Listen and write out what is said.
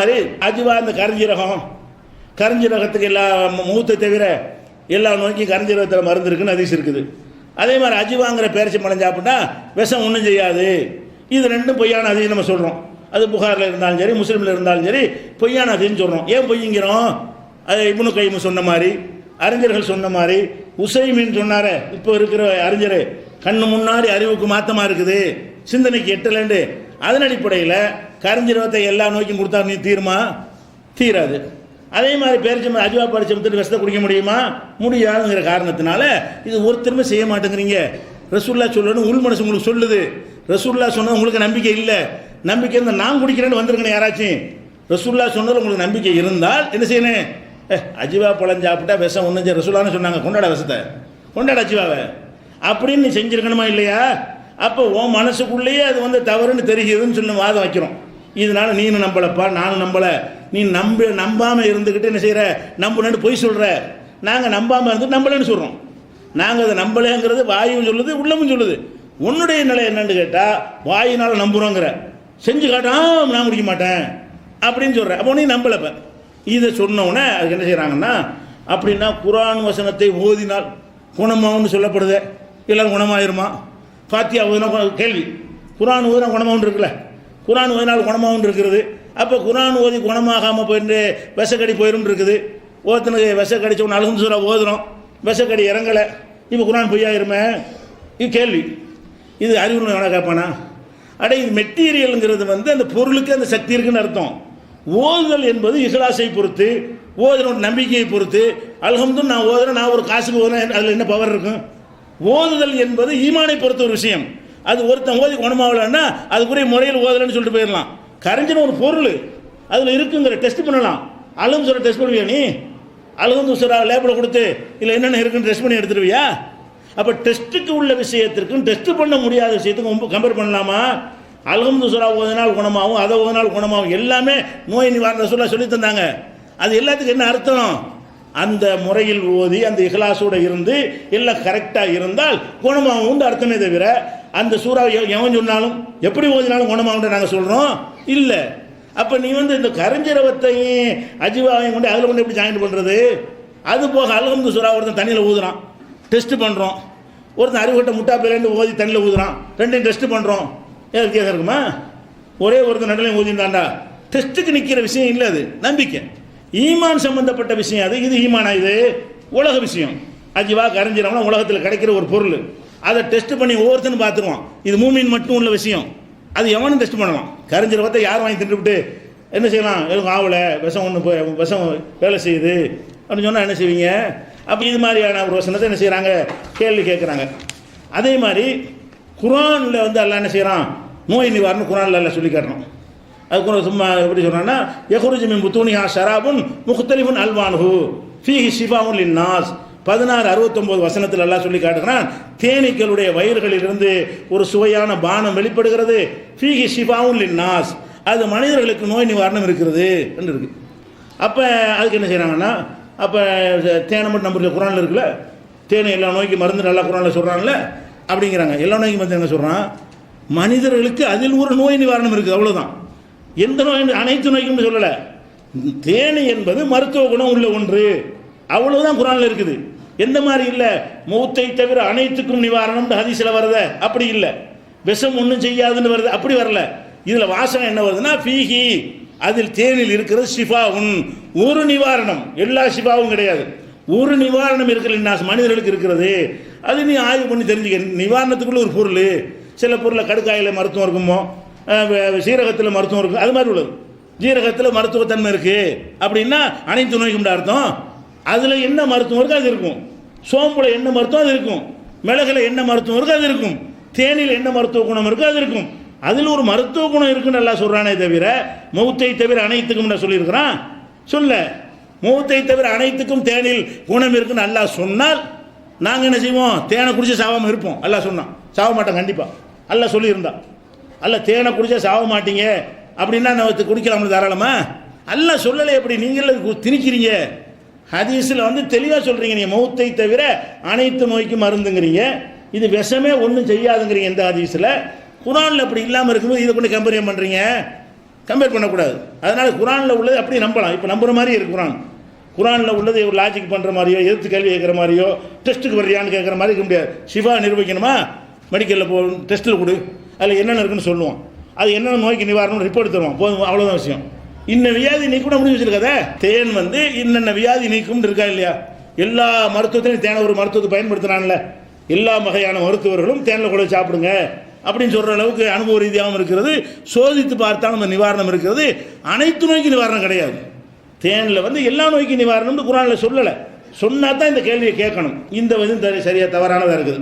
மாதிரி அஜிவா இந்த கரிஞ்சீரகத்துக்கு எல்லா மூத்தை தவிர எல்லா நோய்க்கும் கரிஞ்சீரகத்தில் மருந்து இருக்குன்னு ஹதீஸ் இருக்குது. அதே மாதிரி அஜிவாங்கிற பேரிச்சை பழம் சாப்பிட்டா விஷம் ஒன்றும் செய்யாது. இது ரெண்டும் பொய்யான ஹதீஸ் நம்ம சொல்கிறோம். அது புகாரில் இருந்தாலும் சரி, முஸ்லீமில் இருந்தாலும் சரி, பொய்யான ஹதீஸ்னு சொல்கிறோம். ஏன் பொய்ங்கிறோம்? அது இப்னு கைம் சொன்ன மாதிரி, அறிஞர்கள் சொன்ன மாதிரி, உசைமின் சொன்னாரே, இப்போ இருக்கிற அறிஞர், கண்ணு முன்னாடி அறிவுக்கு மாற்றமாக இருக்குது, சிந்தனைக்கு எட்டலண்டு. அதன் அடிப்படையில் கரிஞ்சீரகத்தை எல்லா நோய்க்கும் கொடுத்தா நீ தீராது. அதே மாதிரி பேரிச்சம் அஜிவா பறிச்சம் விஷத்தை குடிக்க முடியுமா? முடியாதுங்கிற காரணத்தினால இது ஒருத்தருமே செய்ய மாட்டேங்கிறீங்க. ரசூல்லா சொல்லணும், உள் மனசு உங்களுக்கு சொல்லுது. ரசூல்லா சொன்னது உங்களுக்கு நம்பிக்கை இல்லை. நம்பிக்கை இருந்தால் நான் குடிக்கிறேன்னு வந்திருக்கேன் யாராச்சும். ரசூல்லா சொன்னது உங்களுக்கு நம்பிக்கை இருந்தால் என்ன செய்யணும்? அஜிவா பழம் சாப்பிட்டா விஷம் ஒன்றும் ரசூல்லான்னு சொன்னாங்க, கொண்டாட விஷத்தை, கொண்டாட அஜிவாவை அப்படின்னு நீ செஞ்சுருக்கணுமா இல்லையா? அப்போ உன் மனசுக்குள்ளேயே அது தவறுன்னு தெரிகிறதுன்னு சொல்லி வாதம் வைக்கிறோம். இதனால நீனும் நம்பலப்பா, நானும் நம்பலை. நீ நம்பாமல் இருந்துக்கிட்டு என்ன செய்கிற? நம்புனு பொய் சொல்கிற. நாங்கள் நம்பாமல் இருந்து நம்பலைன்னு சொல்கிறோம். நாங்கள் அதை நம்பலைங்கிறது வாயும் சொல்லுது, உள்ளமும் சொல்லுது. உன்னுடைய நிலை என்னன்னு கேட்டால் வாயினால் நம்புகிறோங்கிற, செஞ்சு காட்டா நான் குடிக்க மாட்டேன் அப்படின்னு சொல்கிறேன். அப்போ நீ நம்பலைப்ப. இதை சொன்னோன்னே அதுக்கு என்ன செய்கிறாங்கன்னா, அப்படின்னா குர்ஆன் வசனத்தை ஓதினால் குணமாகும்னு சொல்லப்படுது. எல்லோரும் குணமாயிருமா? ஃபாத்தியா ஓதினா கேள்வி. குர்ஆன் ஓதினா குணமாகுன்னு இருக்குல்ல, குர்ஆன் ஓதினால் குணமாகுன்னு இருக்கிறது. அப்போ குர்ஆன் ஓதி குணமாகாமல் போயிட்டு விஷக்கடி போயிடும் இருக்குது. ஒருத்தனுக்கு விஷக்கடிச்ச ஒன்று அல்ஹம்து சூரா ஓதுறோம், விஷக்கடி இறங்கலை, இப்போ குர்ஆன் பொய்யாயிருமே? இது கேள்வி. இது அறிவுன்னு வேணா கேட்பானா? அட, இது மெட்டீரியலுங்கிறது அந்த பொருளுக்கு அந்த சக்தி இருக்குன்னு அர்த்தம். ஓதுதல் என்பது இஹ்லாஸை பொறுத்து, ஓதுற நம்பிக்கையை பொறுத்து. அல்ஹம்து நான் ஓதுறேன், நான் ஒரு காசுக்கு ஓதுறேன், அதில் என்ன பவர் இருக்கும்? ஓதுதல் என்பது ஈமானை பொறுத்த ஒரு விஷயம். அது ஒருத்தன் ஓதி குணமாகலன்னா அதுக்குரிய முறையில் ஓதலைன்னு சொல்லிட்டு போயிடலாம். கரைஞ்சின ஒரு பொருள் அதில் இருக்குங்கிற டெஸ்ட் பண்ணலாம். அல்ஹம்து சூரா டெஸ்ட் பண்ணுவியா நீ? அல்ஹம்து சூரா லேபில் கொடுத்து இல்லை என்னென்ன இருக்குன்னு டெஸ்ட் பண்ணி எடுத்துருவியா? அப்போ டெஸ்ட்டுக்கு உள்ள விஷயத்திற்கும் டெஸ்ட் பண்ண முடியாத விஷயத்துக்கும் கம்பேர் பண்ணலாமா? அல்ஹம்து சூரா ஓதினால் குணமாகும், அதை ஓதினால் குணமாகும், எல்லாமே நோய் நிவாரண சொல்லி தந்தாங்க. அது எல்லாத்துக்கும் என்ன அர்த்தம்? அந்த முறையில் ஓதி அந்த இஹ்லாஸோடு இருந்து எல்லாம் கரெக்டாக இருந்தால் குணமாகும்னு அர்த்தமே தவிர அந்த சூறா எவன் சொன்னாலும் எப்படி ஓதினாலும் குணமாகும்னு நாங்கள் சொல்கிறோம் இல்லை. அப்போ நீ இந்த கரிஞ்சீரகத்தையும் அஜிவாவையும் கொண்டு அதில் கொண்டு எப்படி ஜாயின் பண்ணுறது? அது போக அல்ஹம்து சூரா ஒருத்தன் தண்ணியில் ஊதுறான், டெஸ்ட் பண்ணுறோம். ஒருத்தன் அறிவுட்ட முட்டாப்பிலேருந்து ஓதி தண்ணியில் ஊதுறான், ரெண்டையும் டெஸ்ட் பண்ணுறோம். ஏன் வித்தியாசம் இருக்குமா? ஒரே ஒருத்தன் நடுலையும் ஊதிந்தாண்டா. டெஸ்ட்டுக்கு நிற்கிற விஷயம் இல்லை, அது நம்பிக்கை, ஈமான் சம்பந்தப்பட்ட விஷயம். அது இது ஈமானா? இது உலக விஷயம். அஜிவா கரிஞ்சீரகம்னா உலகத்தில் கிடைக்கிற ஒரு பொருள். அதை டெஸ்ட் பண்ணி ஒவ்வொருத்தனும் பார்த்துருவான். இது மூமின் மட்டும் உள்ள விஷயம். அது எவனும் டெஸ்ட் பண்ணலாம். கரிஞ்சீரகத்தை யார் வாங்கி தின்றுவிட்டு என்ன செய்யலாம்? எதுவும் ஆவலை, விஷம் ஒன்று விஷம் வேலை செய்யுது அப்படின்னு சொன்னால் என்ன செய்வீங்க? அப்போ இது மாதிரியான ஒரு வசனத்தை என்ன செய்கிறாங்க? கேள்வி கேட்குறாங்க. அதே மாதிரி குர்ஆனில் அல்லாஹ் என்ன செய்கிறான்? நோய் நிவாரணம் குர்ஆனில் எல்லாம் சொல்லி காட்டுறோம். அதுக்கு சும்மா எப்படி சொல்கிறான்னா, யஹ்ருஜு மின் புத்தூனிஹா ஷராபுன் முக்தலிஃபுன் அல்வானுஹு ஃபீஹி ஷிஃபாஉன் லின்னாஸ். 1669 வசனத்தில் எல்லாம் சொல்லி காட்டுகிறான், தேனீக்களுடைய வயிறுகளிலிருந்து ஒரு சுவையான பானம் வெளிப்படுகிறது. ஃபீஹி ஷிஃபாஉன் லின்னாஸ், அது மனிதர்களுக்கு நோய் நிவாரணம் இருக்கிறது என்று இருக்கு. அப்போ அதுக்கு என்ன செய்கிறாங்கன்னா, அப்போ தேனை மட்டும் நம்புற குர்ஆனில் இருக்குல்ல, தேனை எல்லா நோய்க்கு மருந்து நல்லா குர்ஆனில் சொல்கிறான்ல அப்படிங்கிறாங்க. எல்லா நோய்க்கு மருந்து என்ன சொல்கிறான்? மனிதர்களுக்கு அதில் ஒரு நோய் நிவாரணம் இருக்குது, அவ்வளோதான். எந்த நோய்? அனைத்து நோய்க்கும் சொல்லலை. தேனி என்பது மருத்துவ குணம் உள்ள ஒன்று, அவ்வளவுதான் குர்ஆனில் இருக்குது. எந்த மாதிரி இல்லை, மௌத்தை தவிர அனைத்துக்கும் நிவாரணம் ஹதீஸில் வருது அப்படி இல்லை. விஷம் ஒன்றும் செய்யாதுன்னு வருது அப்படி வரல. இதில் வாசகம் என்ன வருதுன்னா, ஃபீஹி, அதில் தேனில் இருக்கிறது ஷிஃபாவுன், ஒரு நிவாரணம். எல்லா ஷிஃபாவும் கிடையாது, ஒரு நிவாரணம் இருக்கிற மனிதர்களுக்கு இருக்கிறது. அது நீ ஆய்வு பண்ணி தெரிஞ்சுக்க. நிவாரணத்துக்குள்ள ஒரு பொருள், சில பொருளை கடுக்காயில் மருத்துவம் இருக்குமோ, சீரகத்தில் மருத்துவம் இருக்கும், அது மாதிரி உள்ளது. ஜீரகத்தில் மருத்துவத்தன்மை இருக்குது அப்படின்னா அனைத்து நோய்க்கும் அர்த்தம். அதில் என்ன மருத்துவம் இருக்குது அது இருக்கும். சோம்புல என்ன மருத்துவம் அது இருக்கும். மிளகுல என்ன மருத்துவம் இருக்குது அது இருக்கும். தேனில் என்ன மருத்துவ குணம் இருக்குது அது இருக்கும். அதில் ஒரு மருத்துவ குணம் இருக்குன்னு நல்லா சொல்கிறானே தவிர மௌத்தை தவிர அனைத்துக்கும் சொல்லியிருக்கிறான் சொல்ல. மௌத்தை தவிர அனைத்துக்கும் தேனில் குணம் இருக்குன்னு அல்லாஹ் சொன்னால் நாங்கள் என்ன செய்வோம்? தேனை குடிச்சு சாவாமல் இருப்போம். அல்லாஹ் சொன்னான், சாவ மாட்டோம் கண்டிப்பாக. அல்லாஹ் சொல்லியிருந்தா, அல்லாஹ் தேனை குடிச்சா சாவ மாட்டீங்க அப்படின்னா நம்ம குடிக்கலாம்னு தாராளமா? அல்லாஹ் சொல்லலை. எப்படி நீங்கள் திணிக்கிறீங்க? ஹதீஸில் தெளிவாக சொல்கிறீங்க, நீங்கள் மௌத்தை தவிர அனைத்து நோய்க்கும் மருந்துங்கிறீங்க. இது விஷமே ஒன்றும் செய்யாதுங்கிறீங்க எந்த ஹதீஸில். குர்ஆனில் அப்படி இல்லாமல் இருக்கும்போது இதை கொண்டு கம்பேரியம் பண்ணுறீங்க. கம்பேர் பண்ணக்கூடாது. அதனால் குரானில் உள்ளது அப்படி நம்பலாம். இப்போ நம்புற மாதிரி இருக்கு குரானில் உள்ளது ஒரு லாஜிக் பண்ணுற மாதிரியோ, எதிர்த்து கேள்வி கேட்குற மாதிரியோ, டெஸ்ட்டுக்கு வர்றியான்னு கேட்குற மாதிரி இருக்க முடியாது. ஷிஃபா நிரூபிக்கணுமா, மெடிக்கலில் டெஸ்ட்டில் கொடு, அதில் என்னென்ன இருக்குன்னு சொல்லுவோம், அது என்னென்ன நோய்க்கு நிவாரணம் ரிப்போர்ட் தருவோம், போதும், அவ்வளோதான் விஷயம். இன்ன வியாதி நீ கூட முடிவு வச்சிருக்காத. தேன் இன்னென்ன வியாதி நீக்கும் இருக்கா இல்லையா? எல்லா மருத்துவத்தையும் தேனை ஒரு மருத்துவத்தை பயன்படுத்தினான்ல, எல்லா வகையான மருத்துவர்களும் தேனில் கூட சாப்பிடுங்க அப்படின்னு சொல்கிற அளவுக்கு அனுபவ ரீதியாகவும் இருக்கிறது. சோதித்து பார்த்தாலும் அந்த நிவாரணம் இருக்கிறது. அனைத்து நோய்க்கு நிவாரணம் கிடையாது. தேனில் எல்லா நோய்க்கு நிவாரணம்னு குரானில் சொல்லலை. சொன்னா தான் இந்த கேள்வியை கேட்கணும். இந்த சரியாக தவறானதாக இருக்குது.